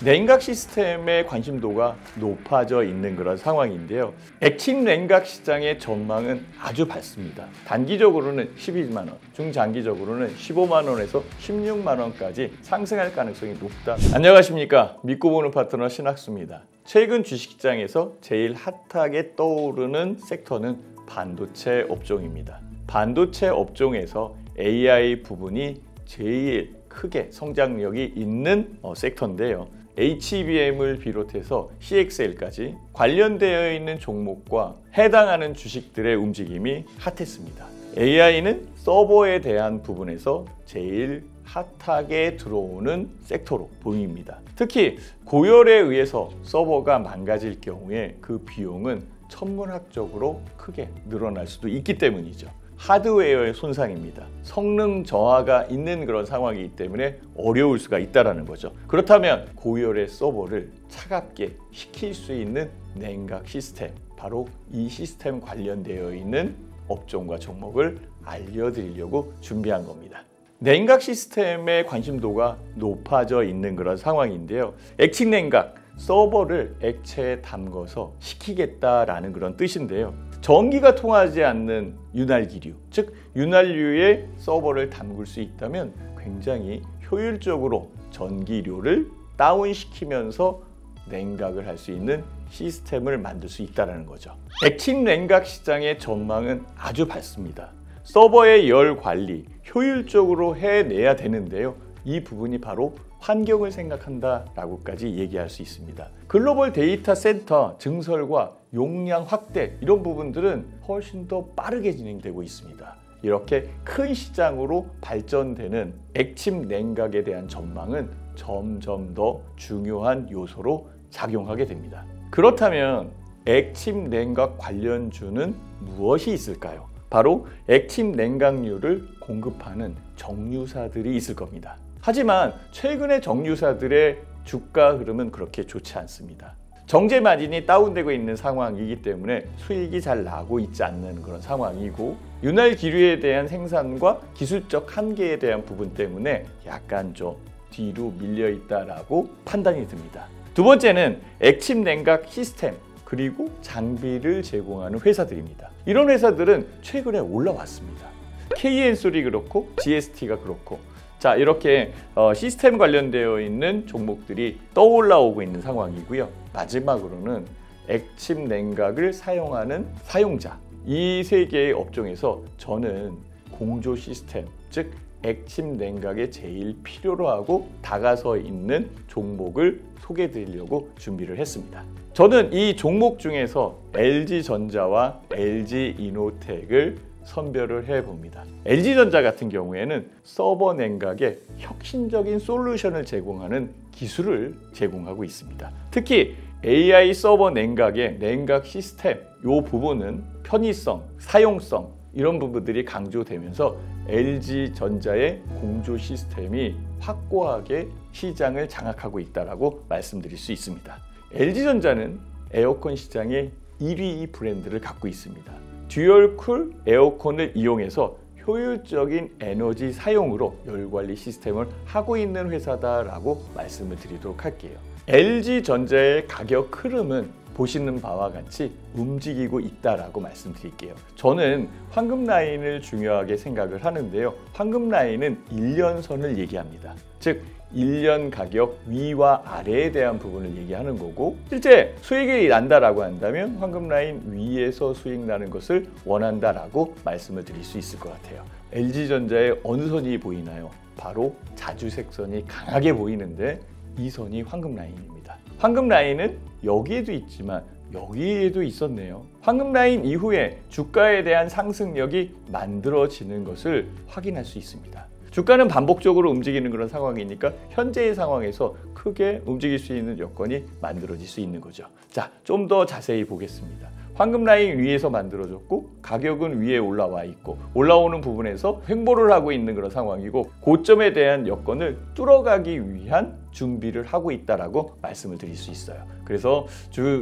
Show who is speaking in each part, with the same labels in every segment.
Speaker 1: 냉각 시스템의 관심도가 높아져 있는 그런 상황인데요. 액침 냉각 시장의 전망은 아주 밝습니다. 단기적으로는 12만 원, 중장기적으로는 15만 원에서 16만 원까지 상승할 가능성이 높다. 안녕하십니까? 믿고 보는 파트너 신학수입니다. 최근 주식시장에서 제일 핫하게 떠오르는 섹터는 반도체 업종입니다. 반도체 업종에서 AI 부분이 제일 크게 성장력이 있는 섹터인데요. HBM을 비롯해서 CXL까지 관련되어 있는 종목과 해당하는 주식들의 움직임이 핫했습니다. AI는 서버에 대한 부분에서 제일 핫하게 들어오는 섹터로 보입니다. 특히 고열에 의해서 서버가 망가질 경우에 그 비용은 천문학적으로 크게 늘어날 수도 있기 때문이죠. 하드웨어의 손상입니다. 성능 저하가 있는 그런 상황이기 때문에 어려울 수가 있다는 거죠. 그렇다면 고열의 서버를 차갑게 식힐 수 있는 냉각 시스템, 바로 이 시스템 관련되어 있는 업종과 종목을 알려드리려고 준비한 겁니다. 냉각 시스템의 관심도가 높아져 있는 그런 상황인데요. 액침 냉각, 서버를 액체에 담궈서 식히겠다라는 그런 뜻인데요. 전기가 통하지 않는 윤활기류, 즉 윤활유에 서버를 담글 수 있다면 굉장히 효율적으로 전기료를 다운시키면서 냉각을 할 수 있는 시스템을 만들 수 있다는 거죠. 액침 냉각 시장의 전망은 아주 밝습니다. 서버의 열 관리 효율적으로 해내야 되는데요. 이 부분이 바로 환경을 생각한다라고까지 얘기할 수 있습니다. 글로벌 데이터 센터 증설과 용량 확대 이런 부분들은 훨씬 더 빠르게 진행되고 있습니다. 이렇게 큰 시장으로 발전되는 액침 냉각에 대한 전망은 점점 더 중요한 요소로 작용하게 됩니다. 그렇다면 액침 냉각 관련주는 무엇이 있을까요? 바로 액침 냉각유를 공급하는 정유사들이 있을 겁니다. 하지만 최근의 정유사들의 주가 흐름은 그렇게 좋지 않습니다. 정제 마진이 다운되고 있는 상황이기 때문에 수익이 잘 나고 있지 않는 그런 상황이고, 윤활 기류에 대한 생산과 기술적 한계에 대한 부분 때문에 약간 좀 뒤로 밀려 있다라고 판단이 듭니다. 두 번째는 액침 냉각 시스템 그리고 장비를 제공하는 회사들입니다. 이런 회사들은 최근에 올라왔습니다. KN솔이 그렇고 GST가 그렇고, 자, 이렇게 시스템 관련되어 있는 종목들이 떠올라오고 있는 상황이고요. 마지막으로는 액침 냉각을 사용하는 사용자, 이 세 개의 업종에서 저는 공조 시스템, 즉 액침 냉각에 제일 필요로 하고 다가서 있는 종목을 소개해 드리려고 준비를 했습니다. 저는 이 종목 중에서 LG전자와 LG이노텍을 선별을 해봅니다. LG전자 같은 경우에는 서버 냉각에 혁신적인 솔루션을 제공하는 기술을 제공하고 있습니다. 특히 AI 서버 냉각의 냉각 시스템, 이 부분은 편의성, 사용성 이런 부분들이 강조되면서 LG전자의 공조 시스템이 확고하게 시장을 장악하고 있다고 말씀드릴 수 있습니다. LG전자는 에어컨 시장의 1위 브랜드를 갖고 있습니다. 듀얼쿨 에어컨을 이용해서 효율적인 에너지 사용으로 열관리 시스템을 하고 있는 회사다라고 말씀을 드리도록 할게요. LG전자의 가격 흐름은 보시는 바와 같이 움직이고 있다라고 말씀드릴게요. 저는 황금 라인을 중요하게 생각을 하는데요. 황금 라인은 1년선을 얘기합니다. 즉 1년 가격 위와 아래에 대한 부분을 얘기하는 거고, 실제 수익이 난다라고 한다면 황금 라인 위에서 수익 나는 것을 원한다라고 말씀을 드릴 수 있을 것 같아요. LG전자의 어느 선이 보이나요? 바로 자주색선이 강하게 보이는데 이 선이 황금 라인입니다. 황금 라인은 여기에도 있지만 여기에도 있었네요. 황금 라인 이후에 주가에 대한 상승력이 만들어지는 것을 확인할 수 있습니다. 주가는 반복적으로 움직이는 그런 상황이니까 현재의 상황에서 크게 움직일 수 있는 여건이 만들어질 수 있는 거죠. 자, 좀 더 자세히 보겠습니다. 황금 라인 위에서 만들어졌고 가격은 위에 올라와 있고 올라오는 부분에서 횡보를 하고 있는 그런 상황이고 고점에 대한 여건을 뚫어가기 위한 준비를 하고 있다라고 말씀을 드릴 수 있어요. 그래서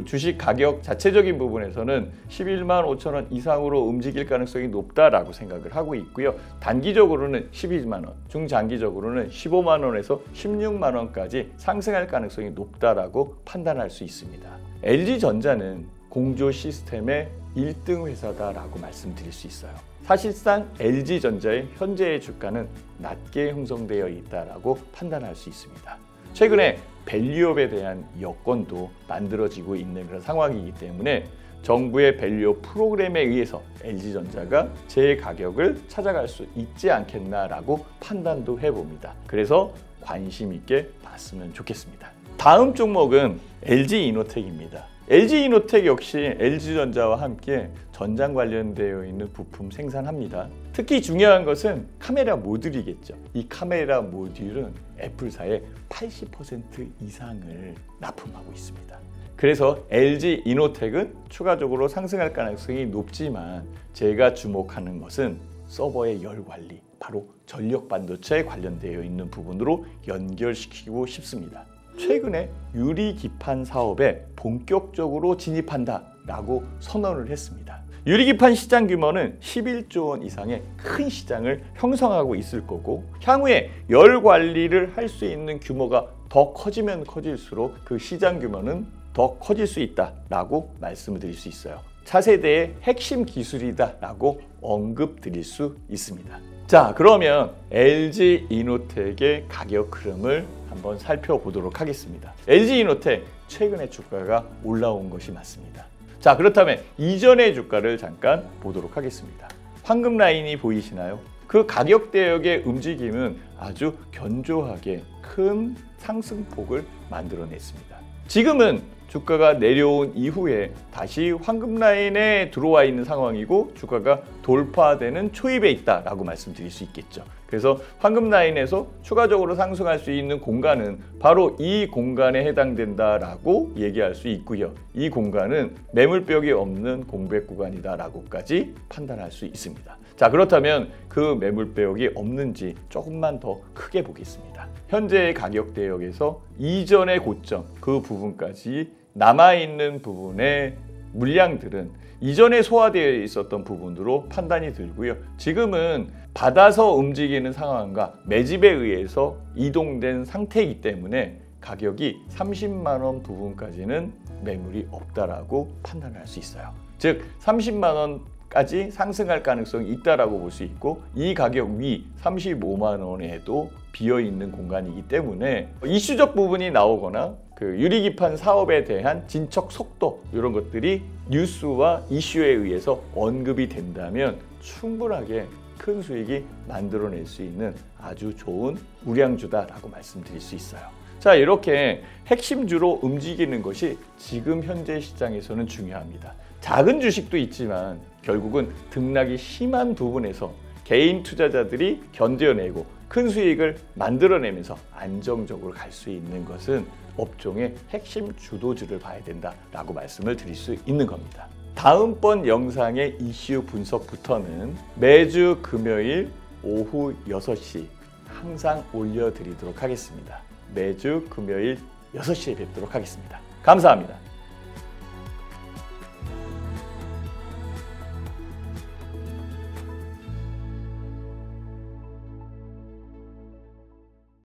Speaker 1: 주식 가격 자체적인 부분에서는 11만 5천 원 이상으로 움직일 가능성이 높다라고 생각을 하고 있고요. 단기적으로는 12만 원, 중장기적으로는 15만 원에서 16만 원까지 상승할 가능성이 높다라고 판단할 수 있습니다. LG전자는 공조 시스템의 1등 회사다라고 말씀드릴 수 있어요. 사실상 LG전자의 현재의 주가는 낮게 형성되어 있다라고 판단할 수 있습니다. 최근에 밸류업에 대한 여건도 만들어지고 있는 그런 상황이기 때문에 정부의 밸류업 프로그램에 의해서 LG전자가 제 가격을 찾아갈 수 있지 않겠나라고 판단도 해봅니다. 그래서 관심 있게 봤으면 좋겠습니다. 다음 종목은 LG이노텍입니다. LG이노텍 역시 LG전자와 함께 전장 관련되어 있는 부품 생산합니다. 특히 중요한 것은 카메라 모듈이겠죠. 이 카메라 모듈은 애플사의 80% 이상을 납품하고 있습니다. 그래서 LG이노텍은 추가적으로 상승할 가능성이 높지만 제가 주목하는 것은 서버의 열 관리, 바로 전력 반도체에 관련되어 있는 부분으로 연결시키고 싶습니다. 최근에 유리기판 사업에 본격적으로 진입한다라고 선언을 했습니다. 유리기판 시장 규모는 11조 원 이상의 큰 시장을 형성하고 있을 거고 향후에 열 관리를 할 수 있는 규모가 더 커지면 커질수록 그 시장 규모는 더 커질 수 있다라고 말씀을 드릴 수 있어요. 차세대의 핵심 기술이다라고 언급 드릴 수 있습니다. 자, 그러면 LG이노텍의 가격 흐름을 한번 살펴보도록 하겠습니다. LG이노텍 최근에 주가가 올라온 것이 맞습니다. 자, 그렇다면 이전의 주가를 잠깐 보도록 하겠습니다. 황금 라인이 보이시나요? 그 가격 대역의 움직임은 아주 견조하게 큰 상승폭을 만들어냈습니다. 지금은 주가가 내려온 이후에 다시 황금 라인에 들어와 있는 상황이고 주가가 돌파되는 초입에 있다라고 말씀드릴 수 있겠죠. 그래서 황금 라인에서 추가적으로 상승할 수 있는 공간은 바로 이 공간에 해당된다라고 얘기할 수 있고요. 이 공간은 매물벽이 없는 공백 구간이다라고까지 판단할 수 있습니다. 자, 그렇다면 그 매물벽이 없는지 조금만 더 크게 보겠습니다. 현재의 가격 대역에서 이전의 고점 그 부분까지 남아있는 부분의 물량들은 이전에 소화되어 있었던 부분으로 판단이 들고요. 지금은 받아서 움직이는 상황과 매집에 의해서 이동된 상태이기 때문에 가격이 30만 원 부분까지는 매물이 없다라고 판단할 수 있어요. 즉 30만 원까지 상승할 가능성이 있다라고 볼 수 있고 이 가격 위 35만 원에도 비어있는 공간이기 때문에 이슈적 부분이 나오거나 그 유리기판 사업에 대한 진척 속도 이런 것들이 뉴스와 이슈에 의해서 언급이 된다면 충분하게 큰 수익이 만들어낼 수 있는 아주 좋은 우량주다라고 말씀드릴 수 있어요. 자, 이렇게 핵심주로 움직이는 것이 지금 현재 시장에서는 중요합니다. 작은 주식도 있지만 결국은 등락이 심한 부분에서 개인 투자자들이 견뎌내고 큰 수익을 만들어내면서 안정적으로 갈 수 있는 것은 업종의 핵심 주도주를 봐야 된다라고 말씀을 드릴 수 있는 겁니다. 다음번 영상의 이슈 분석부터는 매주 금요일 오후 6시 항상 올려드리도록 하겠습니다. 매주 금요일 6시에 뵙도록 하겠습니다. 감사합니다.